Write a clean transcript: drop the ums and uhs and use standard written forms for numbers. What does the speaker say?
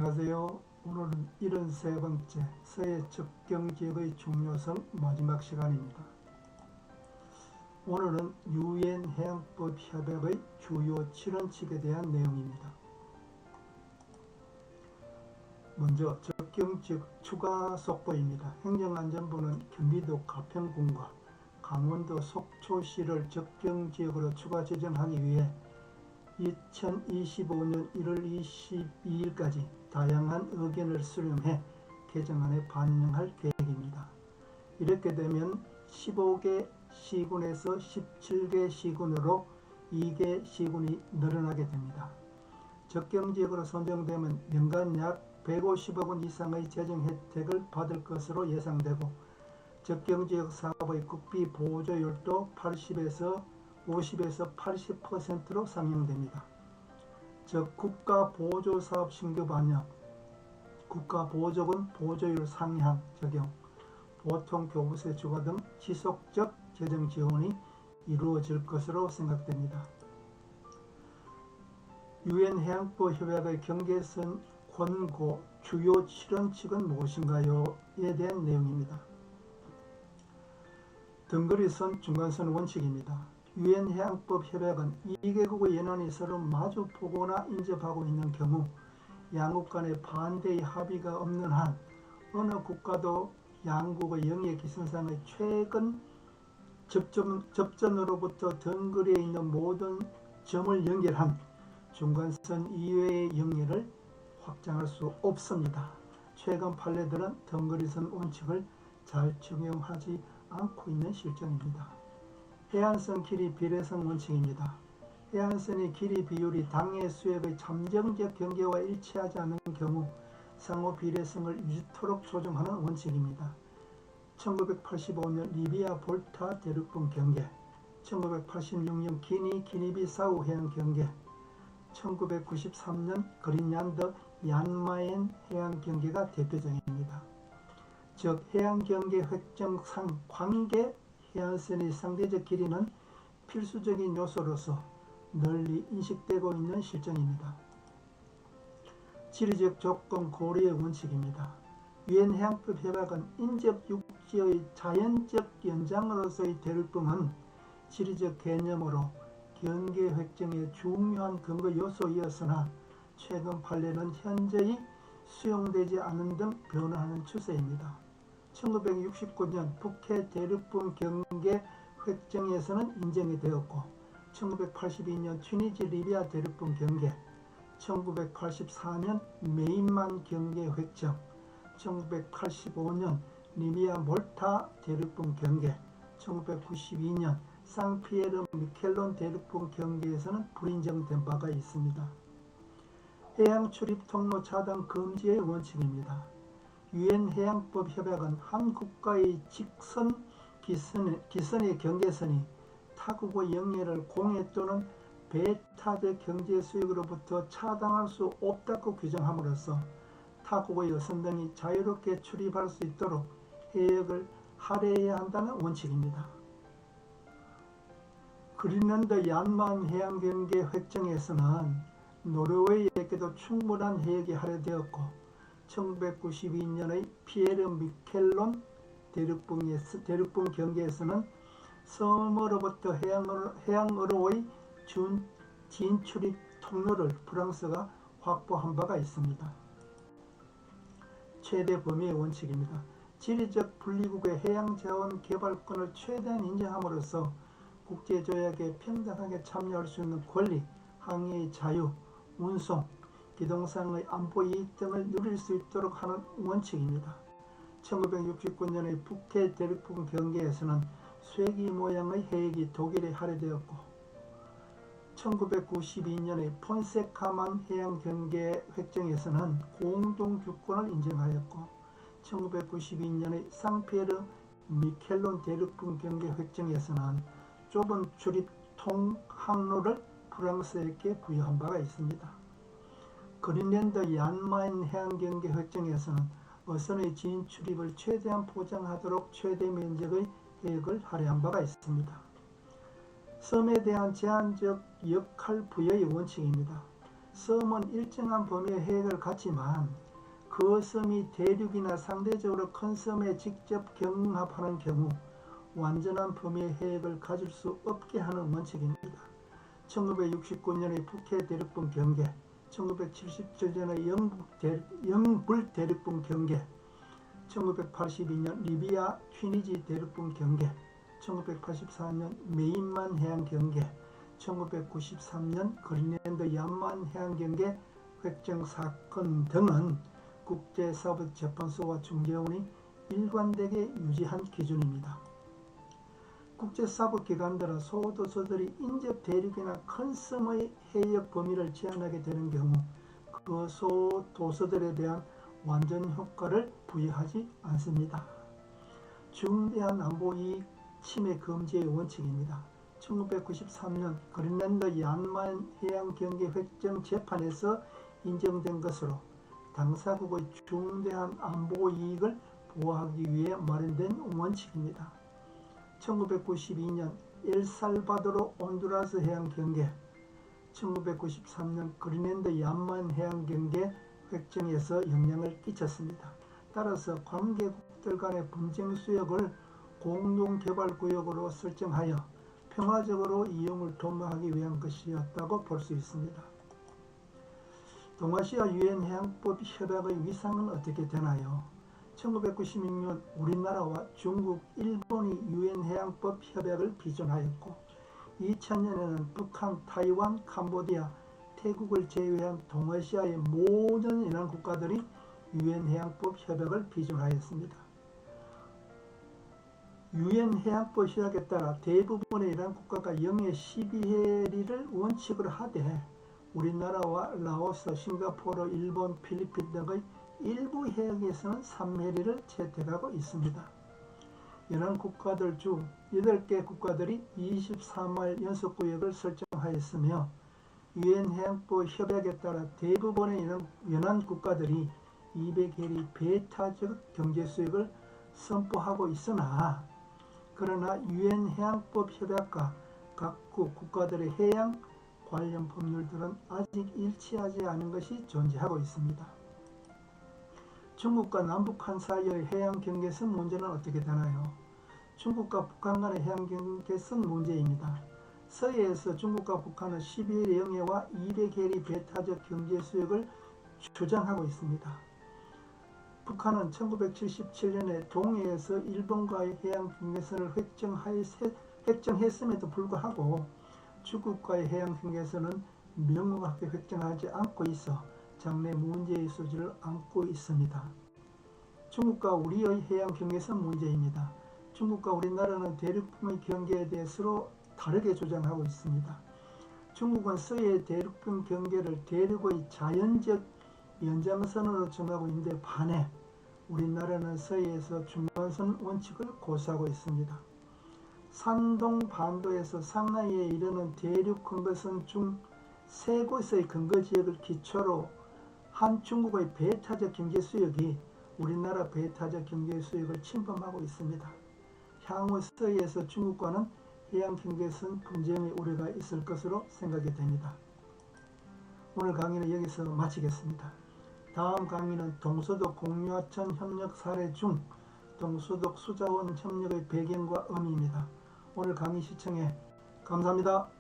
안녕하세요. 오늘은 73번째 서해 접경지역의 중요성 마지막 시간입니다. 오늘은 유엔 해양법 협약의 주요 7원칙에 대한 내용입니다. 먼저 접경지역 추가 속보입니다. 행정안전부는 경기도 가평군과 강원도 속초시를 접경지역으로 추가 지정하기 위해 2025년 1월 22일까지 다양한 의견을 수렴해 개정안에 반영할 계획입니다. 이렇게 되면 15개 시군에서 17개 시군으로 2개 시군이 늘어나게 됩니다. 접경지역으로 선정되면 연간 약 150억 원 이상의 재정 혜택을 받을 것으로 예상되고 접경지역 사업의 국비 보조율도 50에서 80%로 상향됩니다. 즉 국가보조사업 신규 반영, 국가보조금 보조율 상향 적용, 보통교부세 추가 등 지속적 재정 지원이 이루어질 것으로 생각됩니다. 유엔 해양법 협약의 경계선 권고 주요 7원칙은 무엇인가요?에 대한 내용입니다. 덩그리선 중간선 원칙입니다. 유엔 해양법 협약은 2개국의 연안이 서로 마주 보거나 인접하고 있는 경우 양국 간의 반대의 합의가 없는 한 어느 국가도 양국의 영해 기선상의 최근 접전으로부터 덩그리에 있는 모든 점을 연결한 중간선 이외의 영해를 확장할 수 없습니다. 최근 판례들은 덩그리선 원칙을 잘 적용하지 않고 있는 실정입니다. 해안선 길이 비례성 원칙입니다. 해안선의 길이 비율이 당해 수역의 잠정적 경계와 일치하지 않는 경우 상호 비례성을 유지토록 조정하는 원칙입니다. 1985년 리비아 볼타 대륙분 경계, 1986년 기니비사우 해안 경계, 1993년 그린란드 얀마엔 해안 경계가 대표적입니다. 즉 해안 경계 획정상 관계 해안선의 상대적 길이는 필수적인 요소로서 널리 인식되고 있는 실정입니다. 지리적 조건 고려의 원칙입니다. 유엔 해양법 협약은 인접 육지의 자연적 연장으로서의 대륙붕은 지리적 개념으로 경계 획정의 중요한 근거 요소이었으나 최근 판례는 현재의 수용되지 않는 등 변화하는 추세입니다. 1969년 북해 대륙분 경계 획정에서는 인정이 되었고 1982년 튀니지 리비아 대륙분 경계, 1984년 메인만 경계 획정, 1985년 리비아 몰타 대륙분 경계, 1992년 상피에르 미켈론 대륙분 경계에서는 불인정된 바가 있습니다. 해양 출입 통로 차단 금지의 원칙입니다. 유엔 해양법 협약은 한 국가의 직선 기선의 경계선이 타국의 영해를 공해 또는 배타적 경제 수역으로부터 차단할 수 없다고 규정함으로써 타국의 어선 등이 자유롭게 출입할 수 있도록 해역을 할애해야 한다는 원칙입니다. 그린란드 얀만 해안 경계 획정에서는 노르웨이에게도 충분한 해역이 할애되었고 1992년의 피에르 미켈론 대륙분 경계에서는 섬으로부터 해양으로의 진출입 통로를 프랑스가 확보한 바가 있습니다. 최대 범위의 원칙입니다. 지리적 분리국의 해양자원 개발권을 최대한 인정함으로써 국제조약에 평등하게 참여할 수 있는 권리, 항해의 자유, 운송, 기동상의 안보 이익 등을 누릴 수 있도록 하는 원칙입니다. 1969년의 북해 대륙분 경계에서는 쇠기 모양의 해역이 독일에 할애되었고 1992년의 폰세카만 해양 경계 획정에서는 공동주권을 인정하였고 1992년의 상피에르 미켈론 대륙분 경계 획정에서는 좁은 출입 통항로를 프랑스에게 부여한 바가 있습니다. 그린란드 얀마인 해안경계 획정에서는 어선의 진출입을 최대한 보장하도록 최대 면적의 해역을 할애한 바가 있습니다. 섬에 대한 제한적 역할 부여의 원칙입니다. 섬은 일정한 범위의 해역을 갖지만 그 섬이 대륙이나 상대적으로 큰 섬에 직접 경합하는 경우 완전한 범위의 해역을 가질 수 없게 하는 원칙입니다. 1969년의 북해 대륙분 경계, 1977년의 영불 대륙분 경계, 1982년 리비아 튀니지 대륙분 경계, 1984년 메인만 해양 경계, 1993년 그린랜드 얀만 해양 경계 획정 사건 등은 국제사법재판소와 중재원이 일관되게 유지한 기준입니다. 국제사법기관들은 소도서들이 인접 대륙이나 큰 섬의 해역 범위를 제한하게 되는 경우 그 소도서들에 대한 완전 효과를 부여하지 않습니다. 중대한 안보이익 침해 금지의 원칙입니다. 1993년 그린랜드 얀만 해양 경계 획정 재판에서 인정된 것으로 당사국의 중대한 안보 이익을 보호하기 위해 마련된 원칙입니다. 1992년 엘살바도르 온두라스 해양 경계, 1993년 그린랜드 얀만 해양 경계 획정에서 영향을 끼쳤습니다. 따라서 관계국들 간의 분쟁 수역을 공동개발구역으로 설정하여 평화적으로 이용을 도모하기 위한 것이었다고 볼 수 있습니다. 동아시아 유엔 해양법 협약의 위상은 어떻게 되나요? 1996년 우리나라와 중국, 일본이 유엔 해양법 협약을批准하였고 2000년에는 북한, 타이완, 캄보디아, 태국을 제외한 동아시아의 모든 연안 국가들이 유엔 해양법 협약을批准하였습니다. 유엔 해양법 협약에 따라 대부분의 연안 국가가 영해 12해리를 원칙으로 하되 우리나라와 라오스, 싱가포르, 일본, 필리핀 등의 일부 해역에서는 3해리를 채택하고 있습니다. 연안 국가들 중 8개 국가들이 24마일 연속구역을 설정하였으며 유엔 해양법 협약에 따라 대부분의 연안 국가들이 200해리 배타적 경제수역을 선포하고 있으나 그러나 유엔 해양법 협약과 각국 국가들의 해양 관련 법률들은 아직 일치하지 않은 것이 존재하고 있습니다. 중국과 남북한 사이의 해양 경계선 문제는 어떻게 되나요? 중국과 북한 간의 해양 경계선 문제입니다. 서해에서 중국과 북한은 12해리 영해와 200해리 배타적 경제수역을 주장하고 있습니다. 북한은 1977년에 동해에서 일본과의 해양 경계선을 획정했음에도 불구하고 중국과의 해양 경계선은 명확하게 획정하지 않고 있어 장래 문제의 소지를 안고 있습니다. 중국과 우리의 해양 경계선 문제입니다. 중국과 우리나라는 대륙분의 경계에 대해 서로 다르게 주장하고 있습니다. 중국은 서해 대륙분 경계를 대륙의 자연적 연장선으로 정하고 있는데 반해 우리나라는 서해에서 중간선 원칙을 고수하고 있습니다. 산동 반도에서 상하이에 이르는 대륙 근거선 중 3곳의 근거지역을 기초로 한 중국의 배타적 경제수역이 우리나라 배타적 경제수역을 침범하고 있습니다. 향후 서해에서 중국과는 해양 경계선 분쟁의 우려가 있을 것으로 생각이 됩니다. 오늘 강의는 여기서 마치겠습니다. 다음 강의는 동서독 공유하천 협력 사례 중 동서독 수자원 협력의 배경과 의미입니다. 오늘 강의 시청해 감사합니다.